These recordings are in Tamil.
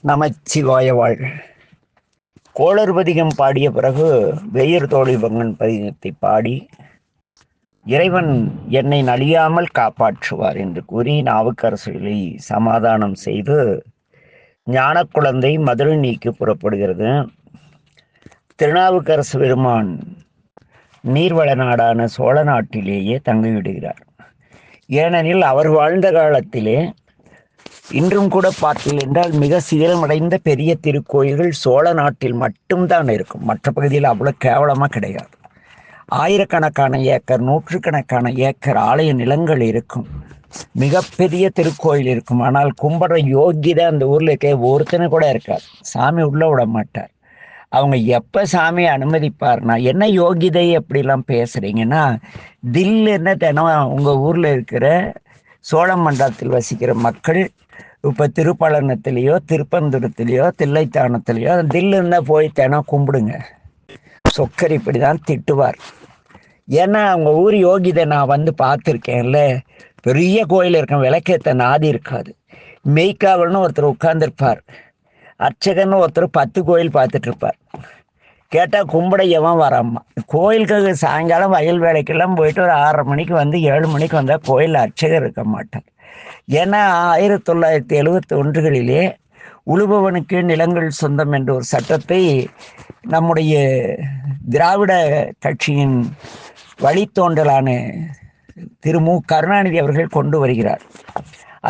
நமச்சிவாய வாழ்க. கோளறு பதிகம் பாடிய பிறகு வெய்யர் தோழி பங்கன் பதிகத்தை பாடி இறைவன் என்னை நலியாமல் காப்பாற்றுவார் என்று கூறி நாவுக்கரசுகளை சமாதானம் செய்து ஞான குழந்தை மதுரை நீக்கி புறப்படுகிறது. திருநாவுக்கரசு பெருமான் நீர்வள நாடான சோழ நாட்டிலேயே தங்கிவிடுகிறார். ஏனெனில் அவர் வாழ்ந்த காலத்திலே இன்றும் கூட பார்த்தீர்கள் என்றால் மிக சிதிலமடைந்த பெரிய திருக்கோயில்கள் சோழ நாட்டில் மட்டும்தான் இருக்கும். மற்ற பகுதியில் அவ்வளோ கேவலமாக கிடையாது. ஆயிரக்கணக்கான ஏக்கர், நூற்றுக்கணக்கான ஏக்கர் ஆலய நிலங்கள் இருக்கும். மிகப்பெரிய திருக்கோயில் இருக்கும். ஆனால் கும்பிட்ற யோகிதை அந்த ஊரில் இருக்க ஒருத்தனை கூட இருக்காது. சாமி உள்ளே விட மாட்டார். அவங்க எப்போ சாமியை அனுமதிப்பார்னா, என்ன யோகிதை அப்படிலாம் பேசுகிறீங்கன்னா, தில் என்ன தினம் உங்கள் ஊரில் இருக்கிற சோழ மண்டலத்தில் வசிக்கிற மக்கள் இப்போ திருப்பழனத்திலேயோ திருப்பந்துரத்திலேயோ தில்லைத்தானத்திலேயோ தில் இருந்தால் போய் தினம் கும்பிடுங்க. சொக்கர் இப்படி தான் திட்டுவார். ஏன்னா அவங்க ஊர் யோகிதை நான் வந்து பார்த்துருக்கேன்ல. பெரிய கோயில் இருக்கும், விளக்கேற்ற நாதி இருக்காது. மெய்க்காவல்னு ஒருத்தர் உட்கார்ந்துருப்பார். அர்ச்சகன்னு ஒருத்தர் 10 கோயில் பார்த்துட்டு இருப்பார். கேட்டால் கும்பிட எவன் வராம்மா. கோயிலுக்கு சாயங்காலம் வயல் வேலைக்கெல்லாம் போயிட்டு ஒரு 6:30 மணிக்கு வந்து 7 மணிக்கு வந்தால் கோயிலில் அர்ச்சகர் இருக்க மாட்டார். ஏன்னா 1971களிலே உழுபவனுக்கு நிலங்கள் சொந்தம் என்ற ஒரு சட்டத்தை நம்முடைய திராவிட கட்சியின் வழித்தோன்றலான திரு மு கருணாநிதி அவர்கள் கொண்டு வருகிறார்.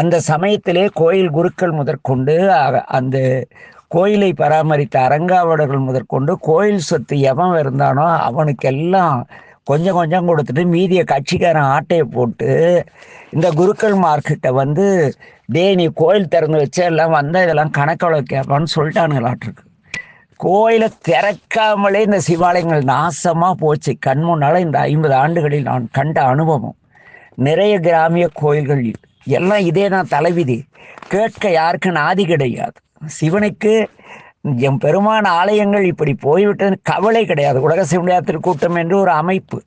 அந்த சமயத்திலே கோயில் குருக்கள் முதற்கொண்டு அந்த கோயிலை பராமரித்த அரங்காவலர்கள் முதற்கொண்டு கோயில் சொத்து எவன் இருந்தானோ அவனுக்கெல்லாம் கொஞ்சம் கொஞ்சம் கொடுத்துட்டு மீதியை கட்சிக்காரன் ஆட்டையை போட்டு இந்த குருக்கள் மார்க்கிட்ட வந்து நீ கோயில் திறந்து வச்ச எல்லாம் வந்தால் இதெல்லாம் கணக்கவளை கேட்பான்னு சொல்லிட்டானுங்களாட்டிருக்கு. கோயிலை திறக்காமலே இந்த சிவாலயங்கள் நாசமாக போச்சு. கண் முன்னால் இந்த 50 ஆண்டுகளில் நான் கண்ட அனுபவம். நிறைய கிராமிய கோயில்கள் எல்லாம் இதே தான் தலைவிதி. கேட்க யாருக்கு நாதி கிடையாது. சிவனுக்கு எம் பெருமான ஆலயங்கள் இப்படி போய்விட்டது கவலை கிடையாது. உலக சிவனையா திருக்கூட்டம் என்று ஒரு அமைப்பு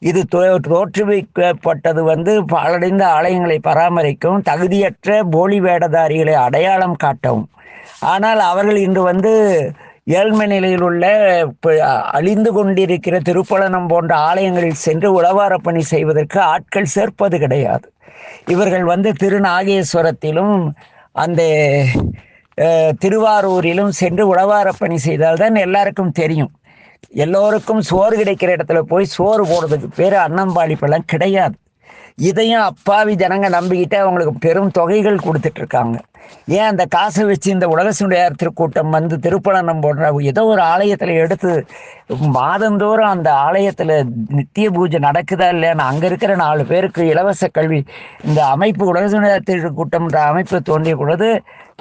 இது தோற்றுவிக்கப்பட்டது வந்து பாழடைந்த ஆலயங்களை பராமரிக்கவும் தகுதியற்ற போலி வேடதாரிகளை அடையாளம் காட்டவும். ஆனால் அவர்கள் இன்று வந்து ஏழ்மை நிலையில் உள்ள அழிந்து கொண்டிருக்கிற திருப்பழனம் போன்ற ஆலயங்களில் சென்று உழவார பணி செய்வதற்கு ஆட்கள் சேர்ப்பது கிடையாது. இவர்கள் வந்து திருநாகேஸ்வரத்திலும் அந்த திருவாரூரிலும் சென்று உழவார பணி செய்தால்தான் எல்லாருக்கும் தெரியும். எல்லோருக்கும் சோறு கிடைக்கிற இடத்துல போய் சோறு போடுறதுக்கு பேர் அன்னம்பாளிப்பெல்லாம் கிடையாது. இதையும் அப்பாவி ஜனங்க நம்பிக்கிட்டு அவங்களுக்கு பெரும் தொகைகள் கொடுத்துட்டு இருக்காங்க. ஏன் அந்த காசை வச்சு இந்த உலக சுண்டையார் திருக்கூட்டம் வந்து திருப்பழனம் போன்ற ஏதோ ஒரு ஆலயத்தில் எடுத்து மாதந்தோறும் அந்த ஆலயத்தில் நித்திய பூஜை நடக்குதா இல்லையான்னு அங்கே இருக்கிற 4 பேருக்கு இலவச கல்வி இந்த அமைப்பு உலக சுண்டையார் திருக்கூட்டம்ன்ற அமைப்பு தோன்றிய பொழுது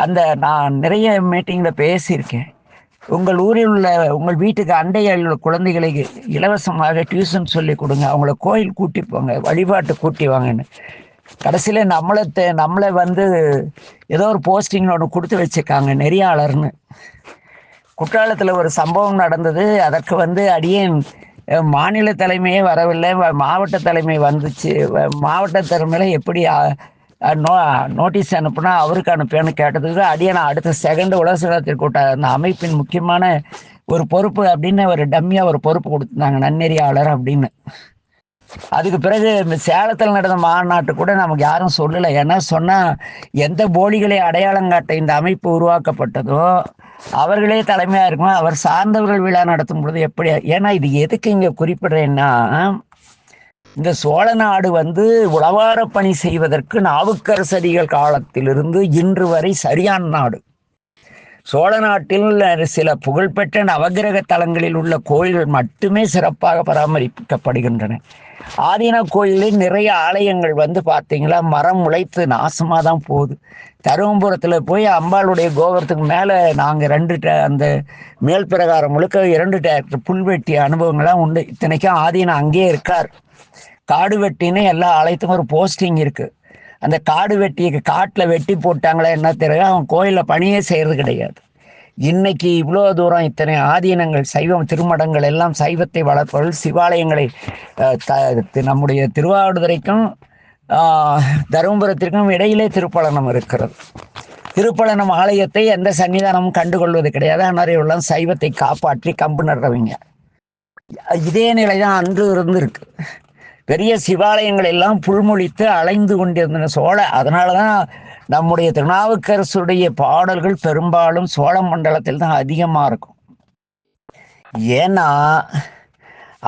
அந்த நான் நிறைய மீட்டிங்கில் பேசியிருக்கேன். உங்கள் ஊரில் உள்ள உங்கள் வீட்டுக்கு அண்டையில் உள்ள குழந்தைகளுக்கு இலவசமாக டியூஷன் சொல்லி கொடுங்க, அவங்கள கோயில் கூட்டி போங்க, வழிபாட்டு கூட்டி வாங்கன்னு. கடைசியில் நம்மளை வந்து ஏதோ ஒரு போஸ்டிங் ஒன்று கொடுத்து வச்சுருக்காங்க, நெறியாளர்னு. குற்றாலத்தில் ஒரு சம்பவம் நடந்தது. அதற்கு வந்து அடியேன் மாநில தலைமையே வரவில்லை, மாவட்ட தலைமை வந்துச்சு. மாவட்ட தலைமையில் எப்படி நோட்டீஸ் அனுப்புனா அவருக்கு அனுப்பியான்னு கேட்டதுக்கு அடியேன் அடுத்த செகண்ட் உலகத்தில் கூட்ட அந்த அமைப்பின் முக்கியமான ஒரு பொறுப்பு அப்படின்னு ஒரு டம்மியாக ஒரு பொறுப்பு கொடுத்துருந்தாங்க, நன்னெறியாளர் அப்படின்னு. அதுக்கு பிறகு சேலத்தில் நடந்த மாநாட்டு கூட நமக்கு யாரும் சொல்லலை. ஏன்னா சொன்னால் எந்த போலிகளை அடையாளம் காட்ட இந்த அமைப்பு உருவாக்கப்பட்டதோ அவர்களே தலைமையாக இருக்கும். அவர் சார்ந்தவர்கள் விழா நடத்தும் பொழுது எப்படி? ஏன்னா இது எதுக்கு இங்கே குறிப்பிடுறேன்னா, இந்த சோழ நாடு வந்து உழவார பணி செய்வதற்கு நாவுக்கரசடிகள் காலத்திலிருந்து இன்று வரை சரியான நாடு. சோழ நாட்டில் சில புகழ்பெற்ற நவகிரக தலங்களில் உள்ள கோயில்கள் மட்டுமே சிறப்பாக பராமரிக்கப்படுகின்றன. ஆதீன கோயிலில் நிறைய ஆலயங்கள் வந்து பார்த்தீங்களா மரம் முளைத்து நாசமாக தான் போகுது. தருமபுரத்தில் போய் அம்பாளுடைய கோபுரத்துக்கு மேலே நாங்கள் 2 அந்த மேல் பிரகாரம் முழுக்க 2 டிராக்டர் புல்வெட்டிய அனுபவங்கள்லாம் உண்டு. இத்தனைக்கும் ஆதீனம் அங்கேயே இருக்கார். காடு வெட்டின்னு எல்லா ஆலயத்துக்கும் ஒரு போஸ்டிங் இருக்குது. அந்த காடு வெட்டிக்கு காட்டில் வெட்டி போட்டாங்களா என்ன தெரியும், அவன் கோயிலில் பணியே செய்கிறது கிடையாது. இன்னைக்கு இவ்வளோ தூரம் இத்தனை ஆதீனங்கள் சைவம் திருமடங்கள் எல்லாம் சைவத்தை வளர்ப்பவர்கள் சிவாலயங்களை நம்முடைய திருவாவடுதுறைக்கும் தருமபுரத்திற்கும் இடையிலே திருப்பழனம் இருக்கிறது. திருப்பழனம் ஆலயத்தை எந்த சன்னிதானமும் கண்டுகொள்வது கிடையாது. அன்னறையுள்ள சைவத்தை காப்பாற்றி கம்பு நடுறவங்க. இதே நிலைதான் அன்று இருந்திருக்கு. பெரிய சிவாலயங்கள் எல்லாம் புல்மொழித்து அலைந்து கொண்டிருந்தன அதனாலதான் நம்முடைய திருநாவுக்கரசுடைய பாடல்கள் பெரும்பாலும் சோழ மண்டலத்தில் தான் அதிகமா இருக்கும். ஏன்னா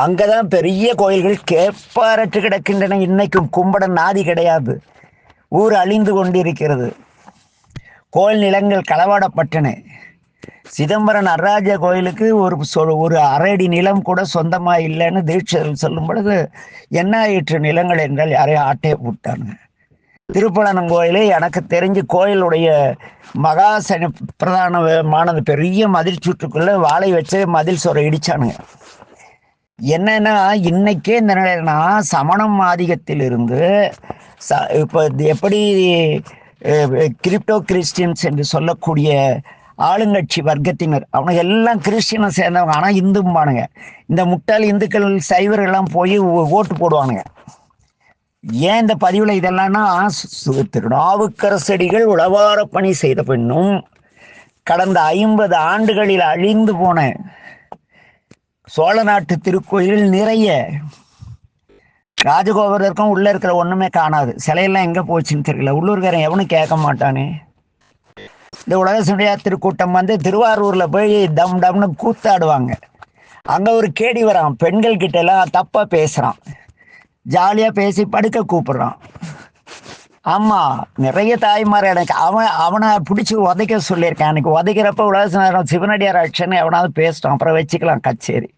அங்கதான் பெரிய கோயில்கள் கேப்பாரற்று கிடக்கின்றன. இன்னைக்கும் கும்படன் நாதி கிடையாது. ஊர் அழிந்து கொண்டிருக்கிறது. கோயில் நிலங்கள் களவாடப்பட்டன. சிதம்பரம் நடராஜ கோயிலுக்கு ஒரு அரையடி நிலம் கூட சொந்தமா இல்லைன்னு தீட்சர்கள் சொல்லும் பொழுது என்ன ஆயிற்று நிலங்கள் என்றால் யாரையும் ஆட்டையை போட்டாங்க. திருப்பழனம் கோயிலே எனக்கு தெரிஞ்சு கோயிலுடைய மகாசனி பிரதானமானது பெரிய மதில் சுற்றுக்குள்ள வாழை வச்சு மதில் சொரை இடிச்சானுங்க. என்னன்னா இன்னைக்கே இந்த நிலைனா சமணம் ஆதிக்கத்தில் இருந்து இப்போ எப்படி கிரிப்டோ கிறிஸ்டியன்ஸ் என்று சொல்லக்கூடிய ஆளுங்கட்சி வர்க்கத்தினர் அவங்க எல்லாம் கிறிஸ்டியனை சேர்ந்தவங்க, ஆனால் இந்தும்பானுங்க. இந்த முட்டாள் இந்துக்கள் சைவர் எல்லாம் போய் ஓட்டு போடுவானுங்க. ஏன் இந்த பதிவில் இதெல்லாம்னா திருநாவுக்கரசடிகள் உளவார பணி செய்த பின்னும் கடந்த 50 ஆண்டுகளில் அழிந்து போன சோழ நாட்டு திருக்கோயில் நிறைய ராஜகோபுரருக்கும் உள்ள இருக்கிற ஒண்ணுமே காணாது. சிலையெல்லாம் எங்க போச்சுன்னு தெரியல. உள்ளூர்காரன் எவனும் கேட்க மாட்டானே. இந்த உலக சுடையா திருக்கூட்டம் வந்து திருவாரூர்ல போய் டம் டம்னு கூத்தாடுவாங்க. அங்க ஒரு கேடி வரான், பெண்கள் கிட்ட எல்லாம் தப்பா பேசுறான், ஜாலியா பேசி படுக்க கூப்பிடுறான். ஆமா, நிறைய தாய்மார் எனக்கு அவனை பிடிச்சி உதைக்க சொல்லியிருக்கேன். எனக்கு உதைக்கிறப்ப உலக சிவனடியார் ஆட்சின்னு எவனாவது பேசிட்டான், அப்புறம் வச்சுக்கலாம் கச்சேரி.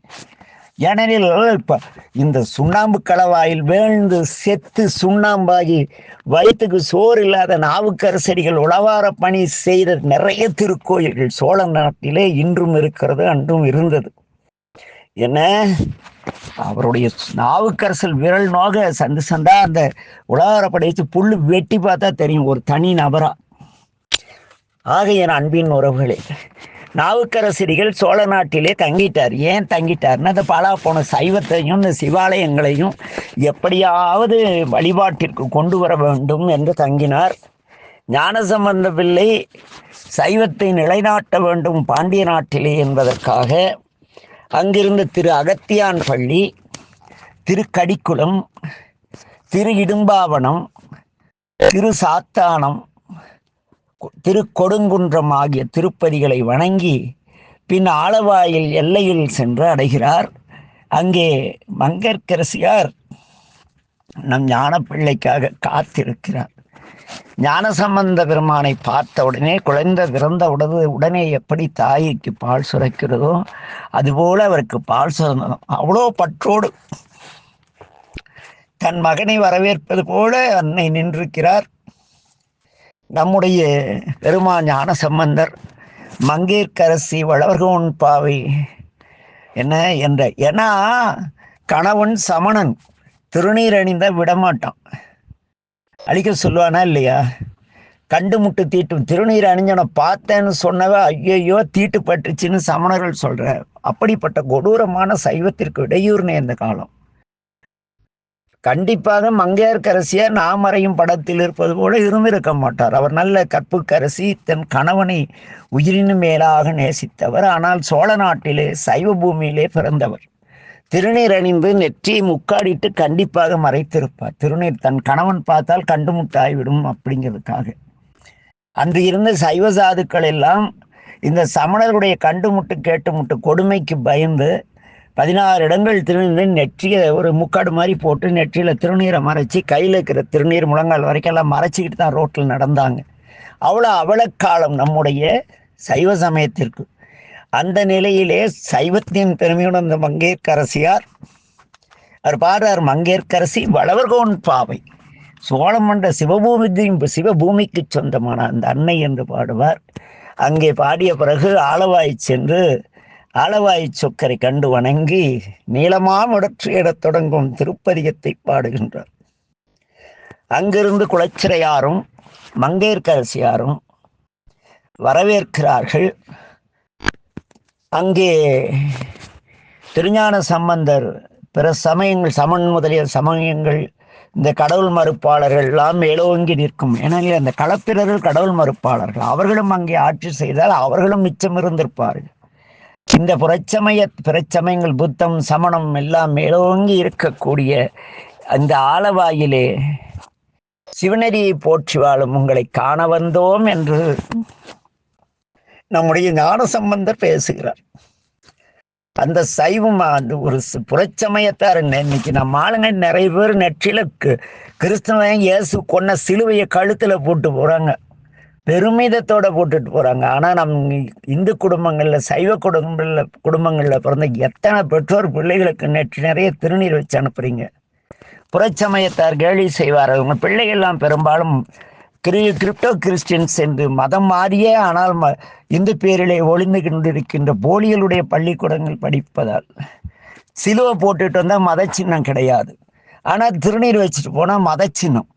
ஏனெனில் இப்ப இந்த சுண்ணாம்பு களவாயில் வேழ்ந்து செத்து சுண்ணாம்பாகி வயிற்றுக்கு சோறு இல்லாத நாவுக்கரசடிகள் உளவார பணி செய்த நிறைய திருக்கோயில்கள் சோழ நாட்டிலே இன்றும் இருக்கிறது, அன்றும் இருந்தது. என்ன அவருடைய நாவுக்கரசல் விரல் நோக சந்து சந்தா அந்த உலவார படைத்து புல்லு வெட்டி பார்த்தா தெரியும் ஒரு தனி நபரா. ஆக என் அன்பின் உறவுகளே, நாவுக்கரசடிகள் சோழ நாட்டிலே தங்கிட்டார். ஏன் தங்கிட்டார்னா அந்த பாலா போன சைவத்தையும் இந்த சிவாலயங்களையும் எப்படியாவது வழிபாட்டிற்கு கொண்டு வர வேண்டும் என்று தங்கினார். ஞானசம்பந்த பிள்ளை சைவத்தை நிலைநாட்ட வேண்டும் பாண்டிய நாட்டிலே என்பதற்காக அங்கிருந்த திரு அகத்தியான் பள்ளி, திரு கடிக்குளம், திரு இடும்பாவனம், திரு சாத்தானம், திரு கொடுங்குன்றம் ஆகிய திருப்பதிகளை வணங்கி பின் ஆலவாயில் எல்லையில் சென்று அடைகிறார். அங்கே மங்கையர்க்கரசியார் நம் ஞான பிள்ளைக்காக காத்திருக்கிறார். ஞானசம்பந்த பெருமானை பார்த்த உடனே குழந்தை பிறந்த உடனே எப்படி தாய்க்கு பால் சுரக்கிறதோ அதுபோல அவருக்கு பால் சுரந்ததும் அவ்வளோ பற்றோடு தன் மகனை வரவேற்பது போல அன்னை நின்றிருக்கிறார். நம்முடைய பெருமான் ஞானசம்பந்தர் மங்கையர்க்கரசி வளவர்கோன் பாவை என்ன என்ற, ஏன்னா கணவன் சமணன் திருநீர் அணிந்த விடமாட்டான், அழிக்க சொல்லுவானா இல்லையா? கண்டு முட்டு தீட்டு திருநீர் அணிஞ்சனை பார்த்தேன்னு சொன்னவ ஐயோ தீட்டு பட்டுச்சுன்னு சமணர்கள் சொல்ற. அப்படிப்பட்ட கொடூரமான சைவத்திற்கு இடையூறு நேர்ந்த காலம். கண்டிப்பாக மங்கையர்க்கரசியார் நாமறையும் படத்தில் இருப்பது போல இருந்திருக்க மாட்டார். அவர் நல்ல கற்புக்கரசி, தன் கணவனை உயிரினு மேலாக நேசித்தவர். ஆனால் சோழ நாட்டிலே சைவ பூமியிலே பிறந்தவர். திருநீர் அணிந்து நெற்றியை முக்காடிட்டு கண்டிப்பாக மறைத்திருப்பார். திருநீர் தன் கணவன் பார்த்தால் கண்டு முட்டாய்விடும் அப்படிங்கிறதுக்காக. அன்று இருந்த சைவ சாதுக்கள் எல்லாம் இந்த சமணர்களுடைய கண்டு முட்டு கேட்டு முட்டு கொடுமைக்கு பயந்து 16 இடங்கள் திருநீர் நெற்றியை ஒரு முக்காடு மாதிரி போட்டு நெற்றியில் திருநீரை மறைச்சி கையில் இருக்கிற திருநீர் முழங்கால் வரைக்கும் எல்லாம் மறைச்சிக்கிட்டு தான் ரோட்டில் நடந்தாங்க. அவ்வளோ அவலக்காலம் நம்முடைய சைவ சமயத்திற்கு. அந்த நிலையிலே சைவத்தின் பெருமையுடன் அந்த மங்கையர்க்கரசியார் அவர் பாடுறார். மங்கையர்க்கரசி வளவர்கோன் பாவை சோழமண்ட சிவபூமிக்கு சொந்தமான அந்த அன்னை என்று பாடுவார். அங்கே பாடிய பிறகு ஆலவாய் சென்று ஆலவாய் சொக்கரை கண்டு வணங்கி நீளமாம் இடத் தொடங்கும் திருப்பதிகத்தை பாடுகின்றார். அங்கிருந்து குலச்சிறையாரும் மங்கையர்க்கரசியாரும் வரவேற்கிறார்கள். அங்கே திருஞான சம்பந்தர் பிற சமயங்கள் சமன் முதலிய சமயங்கள் இந்த கடவுள் மறுப்பாளர்கள் எல்லாம் மேலோங்கி நிற்கும். ஏனெனில் அந்த களப்பிரர்கள் கடவுள் மறுப்பாளர்கள், அவர்களும் அங்கே ஆட்சி செய்தால் அவர்களும் மிச்சம் இருந்திருப்பார்கள். இந்த பிரச்சமயங்கள் புத்தம் சமணம் எல்லாம் மேலோங்கி இருக்கக்கூடிய அந்த ஆலவாயிலே சிவனடியை போற்றி வாழும் உங்களை காண வந்தோம் என்று நம்முடைய ஞானசம்பந்தர் பேசுகிறார். அந்த சைவம் அந்த ஒரு புறச்சமயத்தார் இன்னைக்கு நம்ம ஆளுங்க நிறைய பேர் நெற்றில கிறிஸ்தவன் இயேசு கொன்ன சிலுவையை கழுத்துல போட்டு போறாங்க, பெருமிதத்தோட போட்டுட்டு போறாங்க. ஆனா நம் இந்து குடும்பங்கள்ல சைவ குடும்பங்கள்ல பிறந்த எத்தனை பெற்றோர் பிள்ளைகளுக்கு நெற்றி நிறைய திருநீர் வச்சு அனுப்புறீங்க. புறச்சமயத்தார் கேலி செய்வார். அவங்க பிள்ளைகள்லாம் பெரும்பாலும் கிரிப்டோ கிறிஸ்டியன்ஸ் என்று மதம் மாறியே ஆனால் இந்து பேரிலே ஒளிந்து கொண்டிருக்கின்ற போலியலுடைய பள்ளிக்கூடங்கள் படிப்பதால் சிலுவை போட்டுட்டு வந்தால் மத சின்னம் கிடையாது. ஆனால் திருநீர் வச்சுட்டு போனால் மத சின்னம்,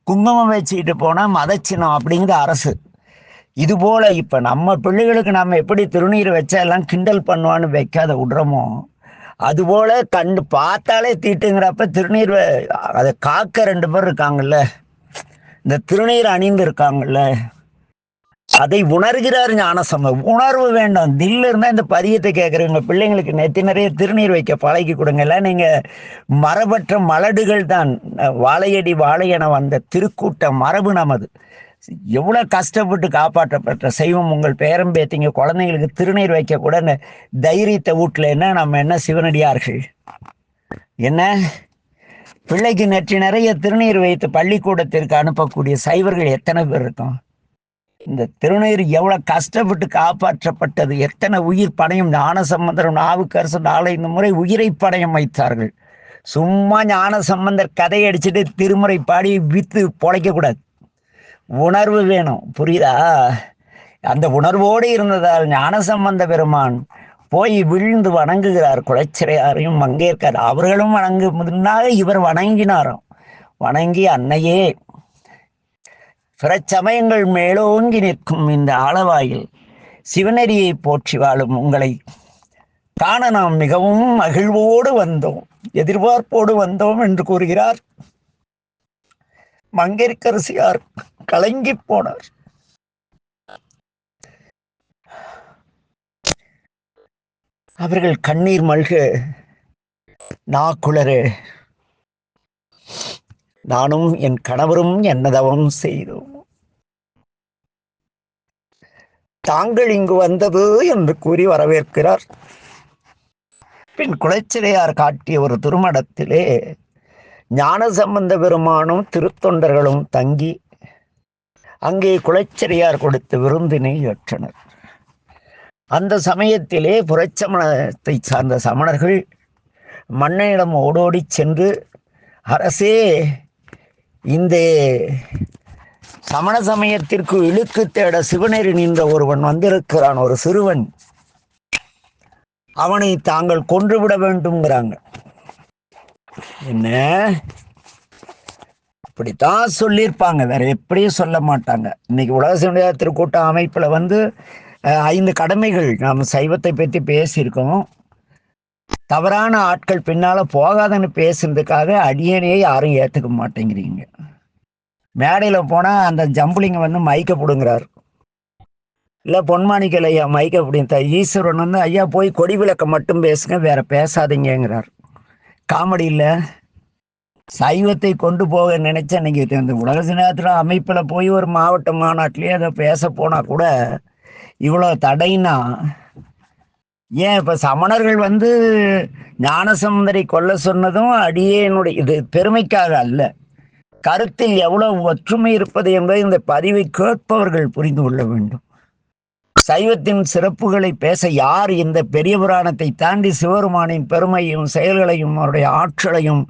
குங்குமம் வச்சுக்கிட்டு போனால் மத சின்னம் அப்படிங்கிற அரசு. இதுபோல் இப்போ நம்ம பிள்ளைகளுக்கு நம்ம எப்படி திருநீர் வச்சா எல்லாம் கிண்டல் பண்ணுவான்னு வைக்காத விடுறோமோ, அதுபோல் கண்டு பார்த்தாலே தீட்டுங்கிறப்ப திருநீர் அதை காக்க 2 பேர் இருக்காங்கல்ல, இந்த திருநீர் அணிந்து இருக்காங்கல்ல, அதை உணர்கிறார் ஞானசம்பந்தர். உணர்வு வேண்டாம், தில்ல இருந்தால் இந்த பதியத்தை கேட்குறவங்க பிள்ளைங்களுக்கு நெத்தி நிறைய திருநீர் வைக்க பழகி கொடுங்க. இல்லை நீங்கள் மரபற்ற மலடுகள் தான். வாழையடி வாழையென வந்த திருக்கூட்ட மரபு நமது. எவ்வளோ கஷ்டப்பட்டு காப்பாற்றப்பட்ட சைவம். உங்கள் பேரம் பேத்திங்க குழந்தைங்களுக்கு திருநீர் வைக்க கூட தைரியத்தை வீட்டில் என்ன நம்ம என்ன சிவனடியார்கள் என்ன பிள்ளைக்கு நெற்றி நிறைய திருநீர் வைத்து பள்ளிக்கூடத்திற்கு அனுப்பக்கூடிய சைவர்கள் எத்தனை பேர் இருக்கும்? இந்த திருநீர் எவ்வளவு கஷ்டப்பட்டு காப்பாற்றப்பட்டது, எத்தனை உயிர் பணயம். ஞானசம்பந்தரும் நாவுக்கரசு 4-5 முறை உயிரை பணயம் வைத்தார்கள். சும்மா ஞானசம்பந்தர் கதை அடிச்சுட்டு திருமுறை பாடி வித்து பொழைக்க கூடாது. உணர்வு வேணும், புரியுதா? அந்த உணர்வோடு இருந்ததால் ஞானசம்பந்த பெருமான் போய் விழுந்து வணங்குகிறார். குலச்சிறையாரையும் மங்கையர்க்கார் அவர்களும் முன்னாக இவர் வணங்கினாராம். வணங்கி அன்னையே, பிற சமயங்கள் மேலோங்கி நிற்கும் இந்த ஆலவாயில் சிவனடியை போற்றி வாழும் உங்களை காண நாம் மிகவும் மகிழ்வோடு வந்தோம், எதிர்பார்ப்போடு வந்தோம் என்று கூறுகிறார். மங்கையர்க்கரசியார் கலங்கி போனார். அவர்கள் கண்ணீர் மல்க நாக்குளரு, நானும் என் கணவரும் என்னதவம் செய்தோம், தாங்கள் இங்கு வந்தது என்று கூறி வரவேற்கிறார். பின் குலச்சிறையார் காட்டிய ஒரு திருமடத்திலே ஞானசம்பந்த பெருமானும் திருத்தொண்டர்களும் தங்கி அங்கே குலச்சிறையார் கொடுத்த விருந்தினை ஏற்றனர். அந்த சமயத்திலே புறச்சமணத்தை சார்ந்த சமணர்கள் மன்னனிடம் ஓடோடி சென்று, அரசே, இந்த சமண சமயத்திற்கு இழுக்கு தேட சிவனேறி நின்ற ஒருவன் வந்திருக்கிறான், ஒரு சிறுவன், அவனை தாங்கள் கொன்றுவிட வேண்டும்ங்கிறாங்க. என்ன இப்படித்தான் சொல்லியிருப்பாங்க, வேற எப்படியும் சொல்ல மாட்டாங்க. இன்னைக்கு உலக சமுதாய திருக்கூட்ட அமைப்புல 5 கடமைகள் நாம் சைவத்தை பற்றி பேசியிருக்கோம். தவறான ஆட்கள் பின்னால போகாதன்னு பேசுறதுக்காக அடியனையே யாரும் ஏத்துக்க மாட்டேங்கிறீங்க. மேடையில போனா அந்த ஜம்புலிங்க மைக்க பிடுங்குறாரு, இல்ல பொன்மாணிக்கல் ஐயா மைக்க பிடித்த ஈஸ்வரன் ஐயா போய் கொடி விளக்க மட்டும் பேசுங்க, வேற பேசாதீங்கிறார். காமெடி இல்ல? சைவத்தை கொண்டு போக நினைச்ச இன்னைக்கு இந்த உலக சிநேகத்துல அமைப்புல போய் ஒரு மாவட்ட மாநாட்டிலேயே அதை பேச போனா கூட இவ்வளோ தடைனா ஏன்? இப்ப சமணர்கள் ஞானசம்பந்தரை கொல்ல சொன்னதும் அடியேனுடைய இது பெருமைக்காக அல்ல, கருத்தில் எவ்வளவு ஒற்றுமை இருப்பது என்பதை இந்த பதிவை கேட்பவர்கள் புரிந்து கொள்ள வேண்டும். சைவத்தின் சிறப்புகளை பேச யார் இந்த பெரிய புராணத்தை தாண்டி சிவபெருமானின் பெருமையும் செயல்களையும் அவருடைய ஆற்றலையும்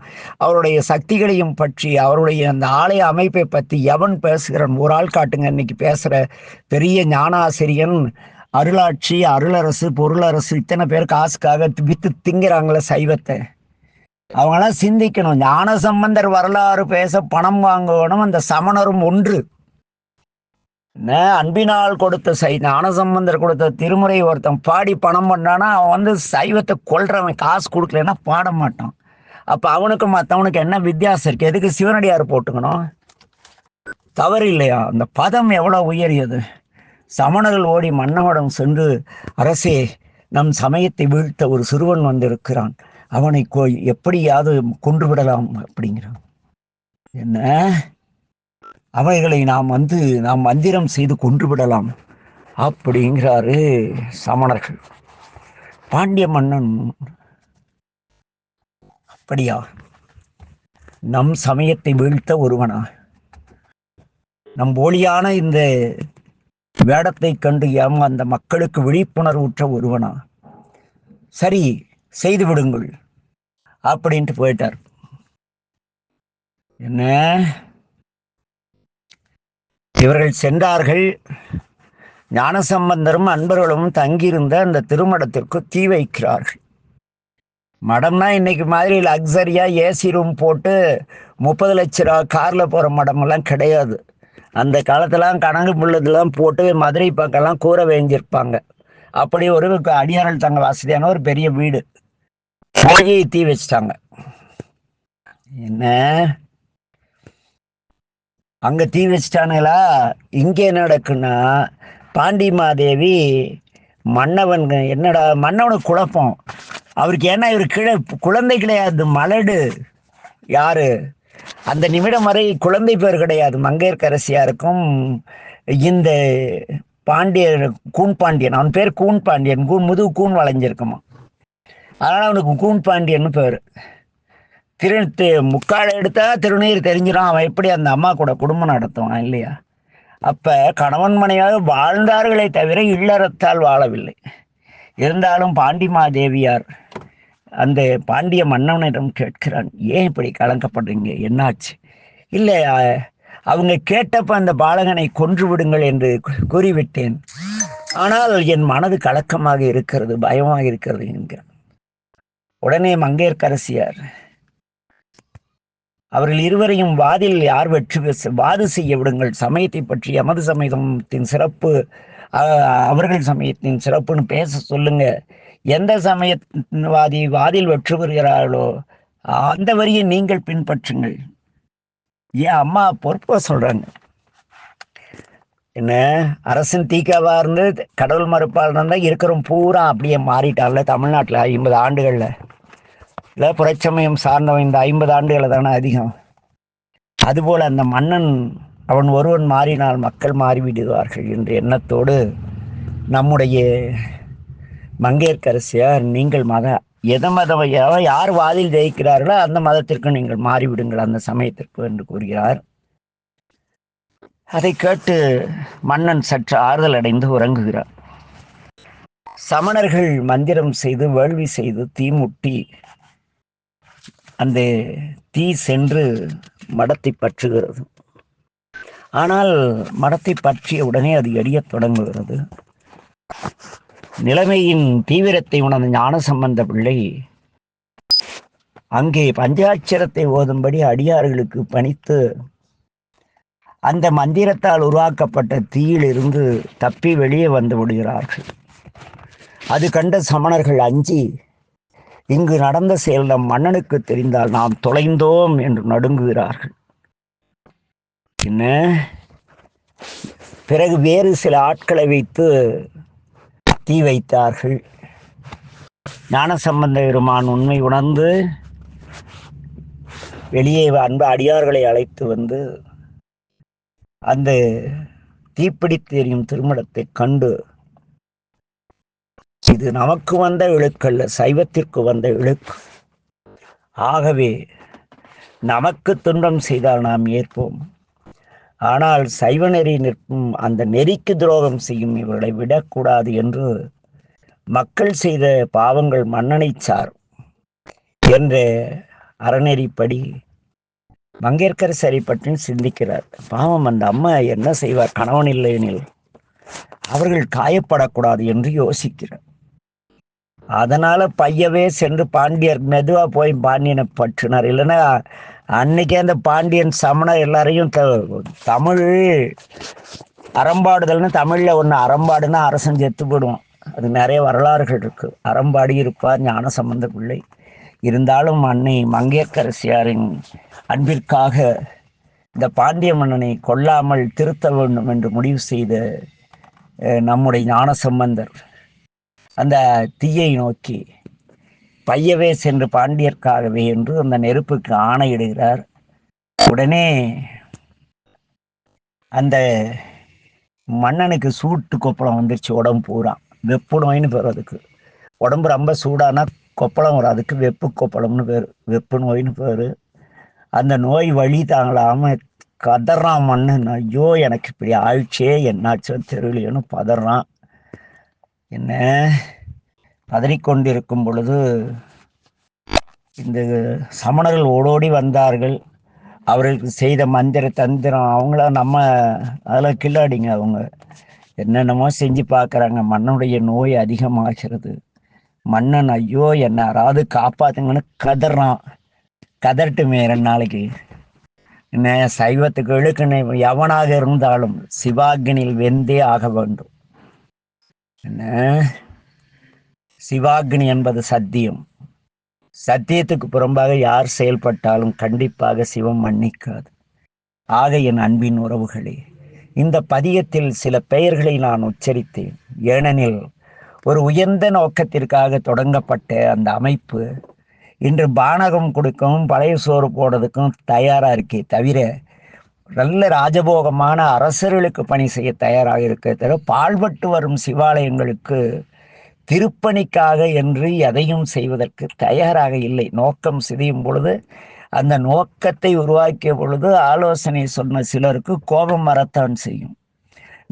அவருடைய சக்திகளையும் பற்றி அவருடைய அந்த ஆலய அமைப்பை பற்றி எவன் பேசுகிறான்? ஒரு ஆள் காட்டுங்க. இன்னைக்கு பேசுற பெரிய ஞானாசிரியன், அருளாட்சி, அருளரசு, பொருளரசு, இத்தனை பேர் காசுக்காக வித்து திங்கிறாங்களே சைவத்தை. அவங்களாம் சிந்திக்கணும். ஞானசம்பந்தர் வரலாறு பேச பணம் வாங்கணும். அந்த சமணரும் ஒன்று. அன்பினால் கொடுத்த ஞானசம்பந்தர் கொடுத்த திருமுறை ஒருத்தன் பாடி பணம் பண்ணானா அவன் சைவத்தை கொல்றவன். காசு கொடுக்கலன்னா பாட மாட்டான். அப்ப அவனுக்கும் மற்றவனுக்கு என்ன வித்தியாசம் இருக்கு? எதுக்கு சிவனடியார் போட்டுக்கணும்? தவறு இல்லையா? அந்த பதம் எவ்வளவு உயரியது. சமணர்கள் ஓடி மன்னவடம் சென்று, அரசே, நம் சமயத்தை வீழ்த்த ஒரு சிறுவன் வந்திருக்கிறான், அவனை எப்படியாவது கொன்று விடலாம் அப்படிங்கிறான். என்ன, அவைகளை நாம் மந்திரம் செய்து கொன்று விடலாம் அப்படிங்கிறாரு சமணர்கள். பாண்டிய மன்னன், அப்படியா, நம் சமயத்தை வீழ்த்த ஒருவனா, நம் போலியான இந்த வேடத்தை கண்டு அந்த மக்களுக்கு விழிப்புணர்வுற்ற ஒருவனா, சரி செய்து விடுங்கள் அப்படின்ட்டு போயிட்டார். என்ன, இவர்கள் சென்றார்கள். ஞானசம்பந்தரும் அன்பர்களும் தங்கியிருந்த அந்த திருமடத்திற்கு தீ வைக்கிறார்கள். மடம்னா இன்னைக்கு மாதிரி லக்ஸரியா ஏசி ரூம் போட்டு 30 லட்ச ரூபா கார்ல போற மடமெல்லாம் கிடையாது. அந்த காலத்துலாம் கணக்கு புள்ளதெல்லாம் போட்டு மதுரை பக்கம்லாம் கூரை வேஞ்சிருப்பாங்க. அப்படி ஒரு அடியார்கள் தங்க வசதியான ஒரு பெரிய வீடு போய் தீ வச்சிட்டாங்க. என்ன, அங்க தீ வச்சிட்டானுங்களா? இங்கே என்ன நடக்குன்னா, பாண்டிமாதேவி மன்னவன், என்னடா மன்னவனுக்கு குழப்பம். அவருக்கு ஏன்னா இவர் குழந்தை கிடையாது, மலடு. யாரு? அந்த நிமிடம் வரை குழந்தை பேர் கிடையாது மங்கையர்க்கரசியாருக்கும் இந்த பாண்டியன், கூன் பாண்டியன். அவன் பேர் கூன் பாண்டியன். முதுகு கூன் வளைஞ்சிருக்குமா, அதனால அவனுக்கு கூன் பாண்டியன் பேர். முக்காடை எடுத்தா திருநீர் தெரிஞ்சிடும். அவன் எப்படி அந்த அம்மா கூட குடும்பம் நடத்துவான் இல்லையா? அப்ப கணவன் மனையாக வாழ்ந்தார்களே தவிர இல்லறத்தால் வாழவில்லை. இருந்தாலும் பாண்டிமாதேவியார் அந்த பாண்டிய மன்னவனிடம் கேட்கிறான், ஏன் இப்படி கலங்கப்படுறீங்க, என்னாச்சு? இல்லை, அவங்க கேட்டப்ப அந்த பாலகனை கொன்று விடுங்கள் என்று கூறிவிட்டேன், ஆனால் என் மனது கலக்கமாக இருக்கிறது, பயமாக இருக்கிறது என்கிறார். உடனே மங்கையர்க்கரசியார் அவர்கள் இருவரையும் வாதில் யார் வாது செய்ய விடுங்கள், சமயத்தை பற்றி, எமது சமயத்தின் சிறப்பு, அவர்கள் சமயத்தின் சிறப்புன்னு பேச சொல்லுங்க. எந்த சமயவாதி வாதில் வெற்றி பெறுகிறார்களோ அந்த வரியை நீங்கள் பின்பற்றுங்கள். ஏன் அம்மா பொறுப்பா சொல்றாங்க. என்ன, அரசன் தீக்காவா இருந்து கடவுள் மறுப்பாளர் இருந்தா இருக்கிறோம் பூரா அப்படியே மாறிட்டார்ல தமிழ்நாட்டில் 50 ஆண்டுகள்ல. இல்லை, புறச்சமயம் சார்ந்தவன் இந்த 50 ஆண்டுகளை தானே அதிகம். அதுபோல அந்த மன்னன் அவன் ஒருவன் மாறினால் மக்கள் மாறிவிடுவார்கள் என்ற எண்ணத்தோடு நம்முடைய மங்கையர்க்கரசியார், நீங்கள் மதம் யார் வாதில் ஜெயிக்கிறார்களோ அந்த மதத்திற்கு நீங்கள் மாறிவிடுங்கள், அந்த சமயத்திற்கு என்று கூறுகிறார். அதை கேட்டு மன்னன் சற்று ஆறுதல் அடைந்து உறங்குகிறார். சமணர்கள் மந்திரம் செய்து வேள்வி செய்து தீமுட்டி அந்த தீ சென்று மடத்தை பற்றுகிறது. ஆனால் மடத்தை பற்றிய உடனே அது எரியத் தொடங்குகிறது. நிலைமையின் தீவிரத்தை உணர்ந்த ஞானசம்பந்த பிள்ளை அங்கே பஞ்சாட்சரத்தை ஓதும்படி அடியார்களுக்கு பணித்து அந்த மந்திரத்தால் உருவாக்கப்பட்ட தீயிலிருந்து தப்பி வெளியே வந்து விடுகிறார்கள். அது கண்ட சமணர்கள் அஞ்சி, இங்கு நடந்த செயல் நம் மன்னனுக்கு தெரிந்தால் நாம் தொலைந்தோம் என்று நடுங்குகிறார்கள். என்ன, பிறகு வேறு சில ஆட்களை வைத்து தீ வைத்தார்கள். ஞானசம்பந்த பெருமான் உண்மை உணர்ந்து வெளியே அன்பு அடியார்களை அழைத்து வந்து அந்த தீப்பிடித்து எரியும் திருமணத்தை கண்டு, இது நமக்கு வந்த இழுக்கல்ல, சைவத்திற்கு வந்த இழுக்கு. ஆகவே நமக்கு துன்பம் செய்தால் நாம் ஏற்போம், ஆனால் சைவ நெறி நிற்கும் அந்த நெறிக்கு துரோகம் செய்யும் இவர்களை விடக்கூடாது என்று மக்கள் செய்த பாவங்கள் மன்னனை சார் என்ற அறநெறிப்படி மங்கையர்க்கரசி பற்றி சிந்திக்கிறார். பாவம், அந்த அம்மா என்ன செய்வார், கணவன் இல்லையெனில் அவர்கள் காயப்படக்கூடாது என்று யோசிக்கிறார். அதனால பையவே சென்று பாண்டியர் மெதுவா போய் பாண்டியனை பற்றினார். இல்லைன்னா அன்னைக்கே அந்த பாண்டியன் சமணர் எல்லாரையும் தமிழ் அறம்பாடுதல்னு தமிழ்ல ஒன்று, அறம்பாடுன்னா அரசன் செத்து போடுவான். அது நிறைய வரலாறுகள் இருக்கு. அறம்பாடி இருப்பார் ஞானசம்பந்த பிள்ளை. இருந்தாலும் அன்னை மங்கையர்க்கரசியாரின் அன்பிற்காக இந்த பாண்டிய மன்னனை கொல்லாமல் திருத்த வேண்டும் என்று முடிவு செய்த நம்முடைய ஞானசம்பந்தர் அந்த தீயை நோக்கி பையவே சென்று பாண்டியர்க்காகவே என்று அந்த நெருப்புக்கு ஆணையிடுகிறார். உடனே அந்த மன்னனுக்கு சூட்டு கொப்பளம் வந்துருச்சு. உடம்பு பூரா வெப்பு நோயின்னு பேர் அதுக்கு. உடம்பு ரொம்ப சூடானா கொப்பளம் வரும், அதுக்கு வெப்பு கொப்பளம்னு பேர், வெப்பு நோயின்னு பேர். அந்த நோய் வழி தாங்களாம கதறான் மன்னன். ஐயோ எனக்கு இப்படி ஆயிடுச்சே, என்னாச்சோ தெரியலையோன்னு பதறான். என்ன பதறிக்கொண்டிருக்கும் பொழுது இந்த சமணர்கள் ஓடோடி வந்தார்கள். அவர்களுக்கு செய்த மந்திர தந்திரம் அவங்கள நம்ம அதில் கில்லாடிங்க. அவங்க என்னென்னமோ செஞ்சு பார்க்குறாங்க. மன்னனுடைய நோய் அதிகமாகிறது. மன்னன் ஐயோ என்ன யாராவது காப்பாத்துங்கன்னு கதறான். கதறட்டுமே 2 நாளைக்கு. என்ன சைவத்துக்கு இழுக்குன்னு எவனாக இருந்தாலும் சிவாக்னியில் வெந்தே ஆக வேண்டும். என்ன சிவாக்னி என்பது சத்தியம். சத்தியத்துக்கு புறம்பாக யார் செயல்பட்டாலும் கண்டிப்பாக சிவம் மன்னிக்காது. ஆக என் அன்பின் உறவுகளே, இந்த பதியத்தில் சில பெயர்களை நான் உச்சரித்தேன். ஏனெனில் ஒரு உயர்ந்த நோக்கத்திற்காக தொடங்கப்பட்ட அந்த அமைப்பு இன்று பானகம் கொடுக்கவும் பழைய சோறு போடுறதுக்கும் தயாராக இருக்கே தவிர நல்ல ராஜபோகமான அரசர்களுக்கு பணி செய்ய தயாராக இருக்க தவிர பாழ்பட்டு வரும் சிவாலயங்களுக்கு திருப்பணிக்காக என்று எதையும் செய்வதற்கு தயாராக இல்லை. நோக்கம் சிதையும் பொழுது, அந்த நோக்கத்தை உருவாக்கிய பொழுது ஆலோசனை சொன்ன சிலருக்கு கோபம் வரத்தான் செய்யும்.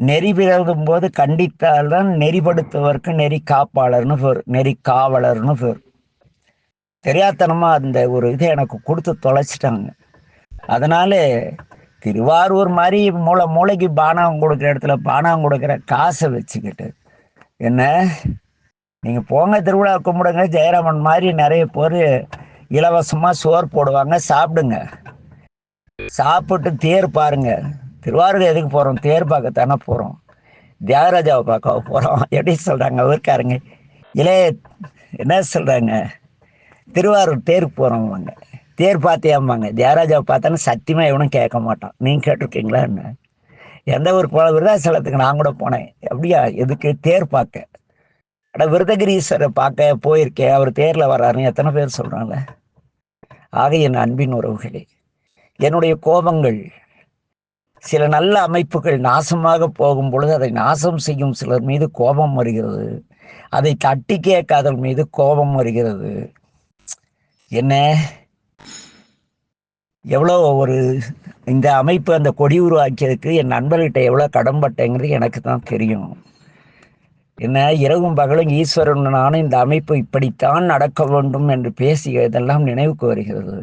நெறி பிறகும் போது கண்டித்தால்தான் நெறிப்படுத்துவதற்கு நெறி காப்பாளர்னு பேர், நெறி காவலர்னு பேர். தெரியாதனமா அந்த ஒரு இதை எனக்கு கொடுத்து தொலைச்சிட்டாங்க. அதனால திருவாரூர் மாதிரி மூளைக்கு பானகம் கொடுக்குற இடத்துல பானகம் கொடுக்குற காசை வச்சுக்கிட்டு என்ன நீங்கள் போங்க திருவிழா கும்பிடுங்க, ஜெயராமன் மாதிரி நிறைய பேர் இலவசமாக சோறு போடுவாங்க, சாப்பிடுங்க. சாப்பிட்டு தேர் பாருங்க. திருவாரூர் எதுக்கு போகிறோம்? தேர் பார்க்கத்தானே போகிறோம், தியாகராஜாவை பார்க்க போகிறோம். எப்படி சொல்கிறாங்க ஊருக்காரங்க? இல்லை என்ன சொல்கிறாங்க, திருவாரூர் தேருக்கு போகிறோம்வாங்க. தேர் பார்த்தியாம்பாங்க. தியாகராஜாவை பார்த்தானே சத்தியமாக எவனும் கேட்க மாட்டான். நீங்கள் கேட்டிருக்கீங்களா? என்ன எந்த ஒரு விருதாசலத்துக்கு நான் கூட போனேன். அப்படியா? எதுக்கு? தேர் பார்க்க. விருதகிரீஸ்வரை பார்க்க போயிருக்கேன், அவர் தேரில் வர்றாருன்னு எத்தனை பேர் சொல்கிறாங்க? ஆக என் அன்பின் உறவுகளே, என்னுடைய கோபங்கள் சில நல்ல அமைப்புகள் நாசமாக போகும் பொழுது அதை நாசம் செய்யும் சிலர் மீது கோபம் வருகிறது. அதை தட்டி கேட்காதல் மீது கோபம் வருகிறது. என்ன எவ்வளோ ஒரு இந்த அமைப்பு அந்த கொடி உருவாக்கியதுக்கு என் நண்பர்கிட்ட எவ்வளோ கடன்பட்டேங்கிறது எனக்கு தான் தெரியும். என்ன இரவும் பகலும் ஈஸ்வரன் நானும் இந்த அமைப்பு இப்படித்தான் நடக்க வேண்டும் என்று பேசிய இதெல்லாம் நினைவுக்கு வருகிறது.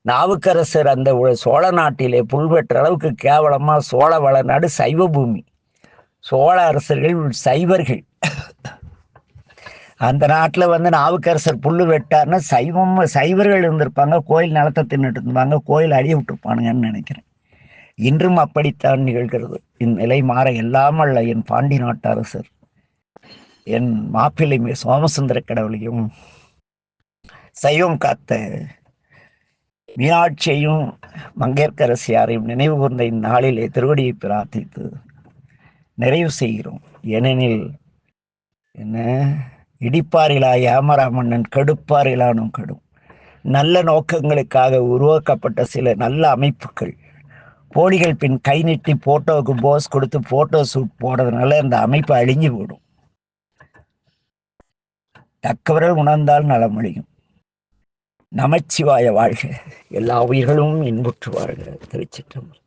நாவுக்கரசர் அந்த சோழ நாட்டிலே புல்வெற்ற அளவுக்கு கேவலமாக சோழ வளநாடு சைவ பூமி, சோழ அரசர்கள் சைவர்கள். அந்த நாட்டில் வந்து நாவுக்கரசர் புல்லு வெட்டார்னா சைவர்கள் இருந்திருப்பாங்க, கோயில் நிலத்தை தின்னுட்டு இருப்பாங்க, கோயில் அழிய விட்டுருப்பானுங்கன்னு நினைக்கிறேன். இன்றும் அப்படித்தான் நிகழ்கிறது. இந்நிலை மாற எல்லாம் அல்ல என் பாண்டி நாட்டு அரசர் என் மாப்பிள்ளை சோமசுந்தர கடவுளையும் சைவம் காத்த மீனாட்சியையும் மங்கையர்க்கரசியாரையும் நினைவு கூர்ந்த இந்நாளிலே திருவடியை பிரார்த்தித்து நிறைவு செய்கிறோம். ஏனெனில் என்ன இடிப்பாரிலா ஏமரா மன்னன் கெடுப்பாரிலானும் கெடும். நல்ல நோக்கங்களுக்காக உருவாக்கப்பட்ட சில நல்ல அமைப்புகள் போலிகள் பின் கை நீட்டி போட்டோவுக்கு போஸ் கொடுத்து போட்டோ ஷூட் போடுறதுனால இந்த அமைப்பு அழிஞ்சு போடும். தக்கவர்கள் உணர்ந்தால் நலமழியும். நமச்சிவாய வாழ்க. எல்லா உயிர்களும் இன்புற்று வாழ்க. திருச்சிற்றம்பலம்.